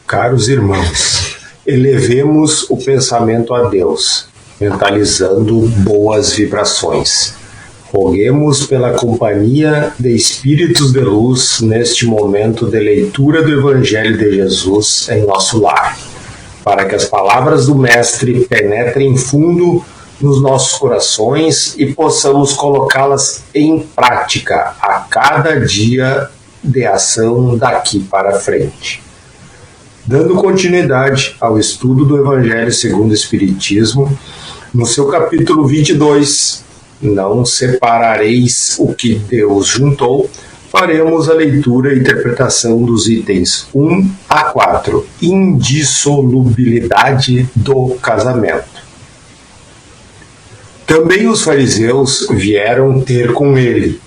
Caros irmãos, elevemos o pensamento a Deus, mentalizando boas vibrações. Roguemos pela companhia de espíritos de luz neste momento de leitura do Evangelho de Jesus em nosso lar, para que as palavras do Mestre penetrem fundo nos nossos corações e possamos colocá-las em prática a cada dia de ação daqui para frente. Dando continuidade ao estudo do Evangelho segundo o Espiritismo, no seu capítulo 22, Não separareis o que Deus juntou, faremos a leitura e interpretação dos itens 1 a 4, indissolubilidade do casamento. Também os fariseus vieram ter com ele,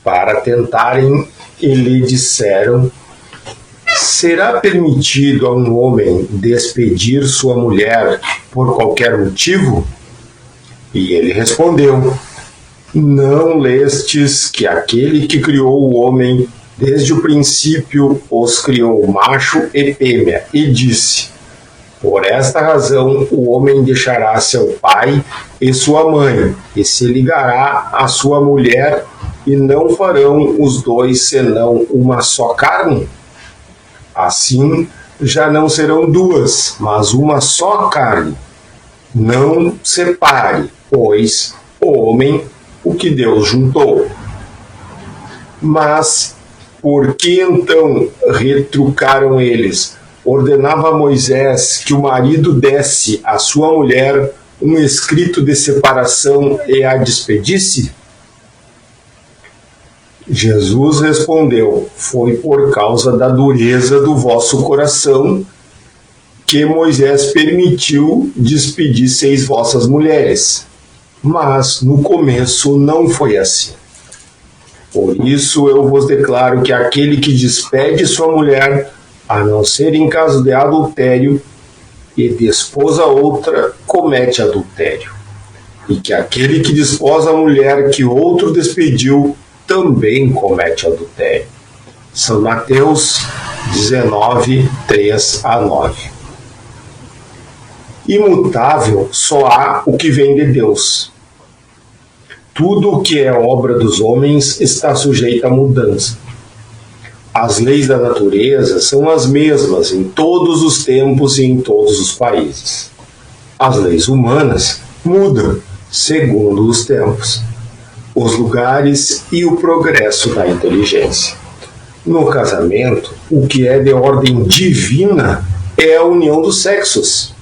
para tentarem, e lhe disseram: será permitido a um homem despedir sua mulher por qualquer motivo? E ele respondeu: não lestes que aquele que criou o homem desde o princípio os criou macho e fêmea, e disse: por esta razão o homem deixará seu pai e sua mãe, e se ligará à sua mulher, e não farão os dois senão uma só carne? Assim, já não serão duas, mas uma só carne. Não separe, pois, o homem o que Deus juntou. Mas, por que então retrucaram eles? Ordenava Moisés que o marido desse à sua mulher um escrito de separação e a despedisse? Jesus respondeu: foi por causa da dureza do vosso coração que Moisés permitiu despedisseis vossas mulheres. Mas no começo não foi assim. Por isso eu vos declaro que aquele que despede sua mulher, a não ser em caso de adultério, e desposa outra, comete adultério. E que aquele que desposa a mulher que outro despediu, também comete adultério. São Mateus 19, 3 a 9. Imutável só há o que vem de Deus. Tudo o que é obra dos homens está sujeito a mudança. As leis da natureza são as mesmas em todos os tempos e em todos os países. As leis humanas mudam segundo os tempos, os lugares e o progresso da inteligência. No casamento, o que é de ordem divina é a união dos sexos,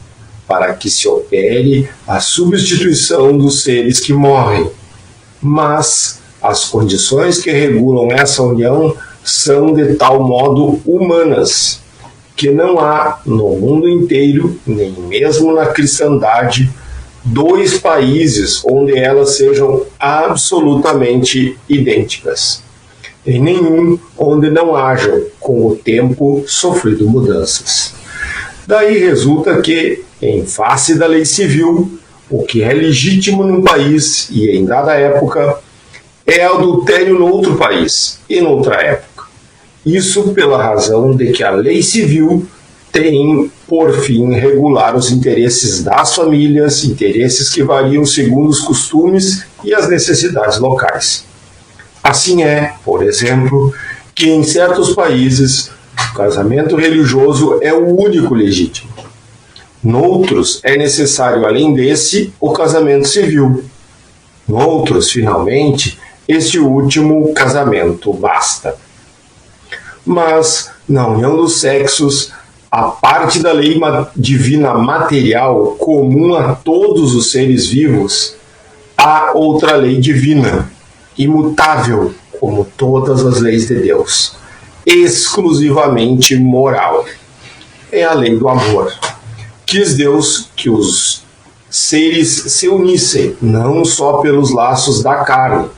para que se opere a substituição dos seres que morrem. Mas as condições que regulam essa união são de tal modo humanas, que não há no mundo inteiro, nem mesmo na cristandade, dois países onde elas sejam absolutamente idênticas, e nenhum onde não hajam, com o tempo, sofrido mudanças. Daí resulta que, em face da lei civil, o que é legítimo num país e em dada época é adultério no outro país e noutra época. Isso pela razão de que a lei civil tem por fim regular os interesses das famílias, interesses que variam segundo os costumes e as necessidades locais. Assim é, por exemplo, que em certos países o casamento religioso é o único legítimo. Noutros é necessário, além desse, o casamento civil. Noutros, finalmente, este último casamento basta. Mas, na união dos sexos, a parte da lei divina material comum a todos os seres vivos, há outra lei divina, imutável, como todas as leis de Deus, exclusivamente moral. É a lei do amor. Quis Deus que os seres se unissem, não só pelos laços da carne,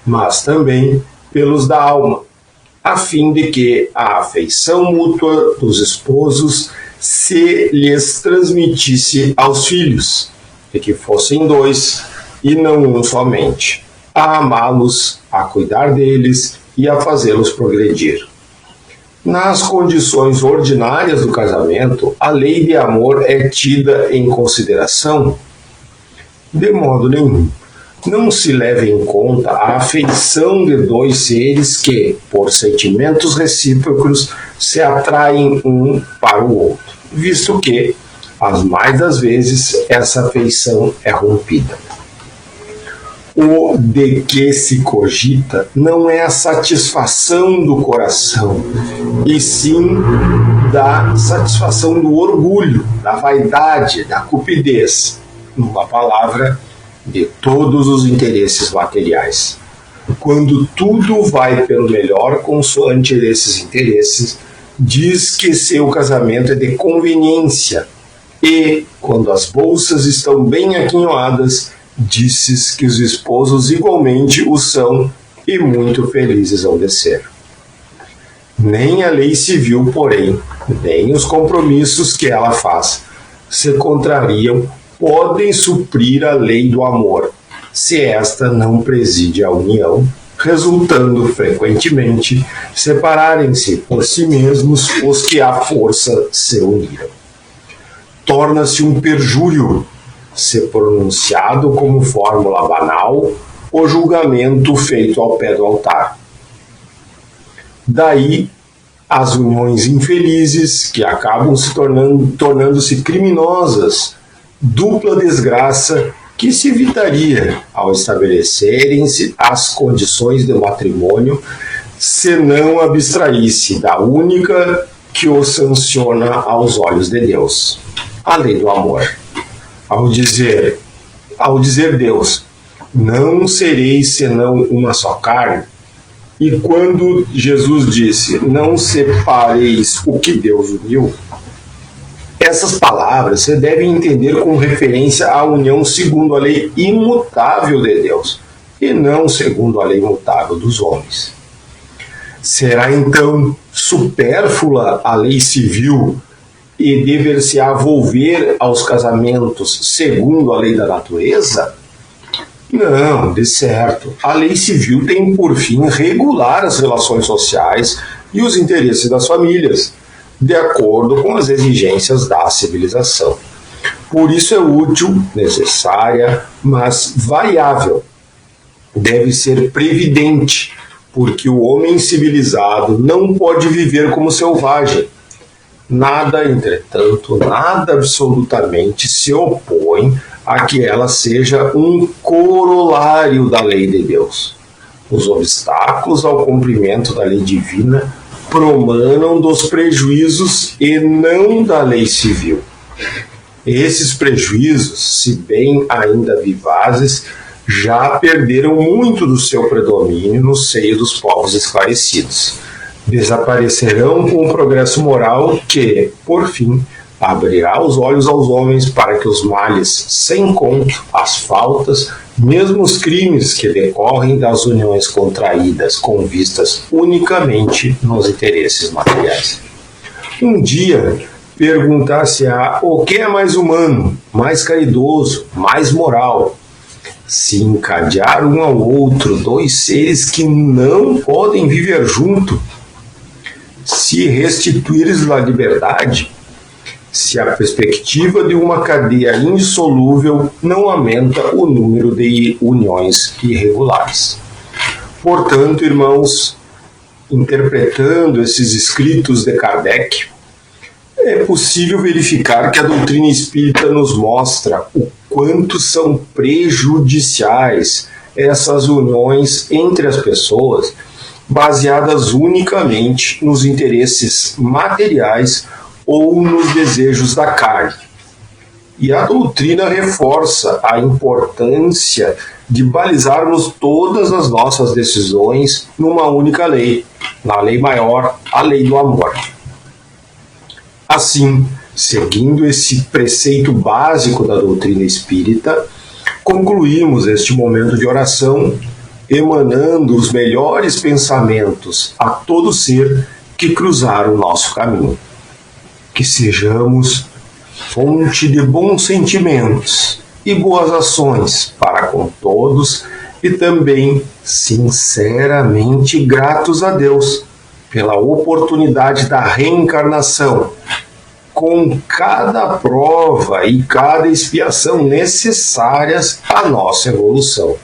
mas também pelos da alma, a fim de que a afeição mútua dos esposos se lhes transmitisse aos filhos, e que fossem dois e não um somente, a amá-los, a cuidar deles e a fazê-los progredir. Nas condições ordinárias do casamento, a lei de amor é tida em consideração? De modo nenhum. Não se leva em conta a afeição de dois seres que, por sentimentos recíprocos, se atraem um para o outro, visto que, as mais das vezes, essa afeição é rompida. O de que se cogita não é a satisfação do coração, e sim da satisfação do orgulho, da vaidade, da cupidez, numa palavra, de todos os interesses materiais. Quando tudo vai pelo melhor consoante esses interesses, diz que seu casamento é de conveniência, e, quando as bolsas estão bem aquinhoadas, dizes que os esposos igualmente o são e muito felizes hão de ser. Nem a lei civil, porém, nem os compromissos que ela faz se contrariam, podem suprir a lei do amor, se esta não preside a união, resultando frequentemente separarem-se por si mesmos os que à força se uniram. Torna-se um perjúrio, se pronunciado como fórmula banal, o julgamento feito ao pé do altar. Daí as uniões infelizes, que acabam se tornando-se criminosas, dupla desgraça que se evitaria ao estabelecerem-se as condições de matrimônio, se não abstraísse da única que o sanciona aos olhos de Deus, a lei do amor. Ao dizer Deus, não sereis senão uma só carne, e quando Jesus disse, não separeis o que Deus uniu, essas palavras você deve entender com referência à união segundo a lei imutável de Deus, e não segundo a lei imutável dos homens. Será então supérflua a lei civil e dever-se-á volver aos casamentos segundo a lei da natureza? Não, de certo. A lei civil tem por fim regular as relações sociais e os interesses das famílias, de acordo com as exigências da civilização. Por isso é útil, necessária, mas variável. Deve ser previdente, porque o homem civilizado não pode viver como selvagem. Nada, entretanto, nada absolutamente se opõe a que ela seja um corolário da lei de Deus. Os obstáculos ao cumprimento da lei divina promanam dos prejuízos e não da lei civil. Esses prejuízos, se bem ainda vivazes, já perderam muito do seu predomínio no seio dos povos esclarecidos. Desaparecerão com o progresso moral que, por fim, abrirá os olhos aos homens para que os males sem conto, as faltas, mesmo os crimes que decorrem das uniões contraídas com vistas unicamente nos interesses materiais. Um dia, perguntar-se-á o que é mais humano, mais caridoso, mais moral. Se encadear um ao outro dois seres que não podem viver junto, se restituires a liberdade, se a perspectiva de uma cadeia indissolúvel não aumenta o número de uniões irregulares. Portanto, irmãos, interpretando esses escritos de Kardec, é possível verificar que a doutrina espírita nos mostra o quanto são prejudiciais essas uniões entre as pessoas, baseadas unicamente nos interesses materiais ou nos desejos da carne. E a doutrina reforça a importância de balizarmos todas as nossas decisões numa única lei, na lei maior, a lei do amor. Assim, seguindo esse preceito básico da doutrina espírita, concluímos este momento de oração emanando os melhores pensamentos a todo ser que cruzar o nosso caminho. Que sejamos fonte de bons sentimentos e boas ações para com todos e também sinceramente gratos a Deus pela oportunidade da reencarnação, com cada prova e cada expiação necessárias à nossa evolução.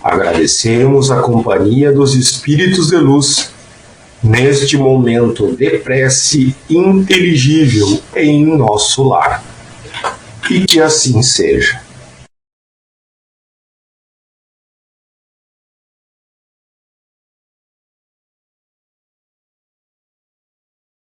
Agradecemos a companhia dos Espíritos de Luz neste momento de prece inteligível em nosso lar. E que assim seja.